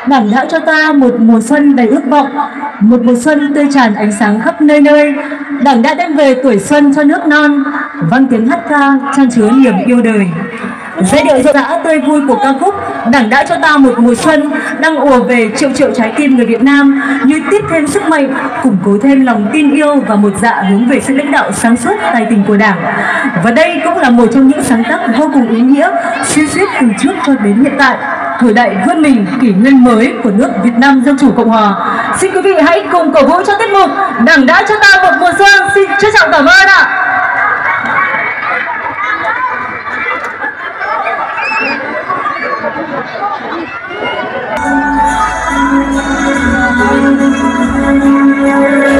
Đảng đã cho ta một mùa xuân đầy ước vọng, một mùa xuân tươi tràn ánh sáng khắp nơi nơi. Đảng đã đem về tuổi xuân cho nước non, vang tiếng hát ca chan chứa niềm yêu đời. Giai điệu rộn rã tươi vui của ca khúc Đảng đã cho ta một mùa xuân đang ùa về triệu triệu trái tim người Việt Nam, như tiếp thêm sức mạnh, củng cố thêm lòng tin yêu và một dạ hướng về sự lãnh đạo sáng suốt tài tình của Đảng. Và đây cũng là một trong những sáng tác vô cùng ý nghĩa xuyên suốt từ trước cho đến hiện tại, thời đại vươn mình kỷ nguyên mới của nước Việt Nam Dân Chủ Cộng Hòa. Xin quý vị hãy cùng cổ vũ cho tiết mục Đảng đã cho ta một mùa xuân. Xin trân trọng cảm ơn ạ. Thank you.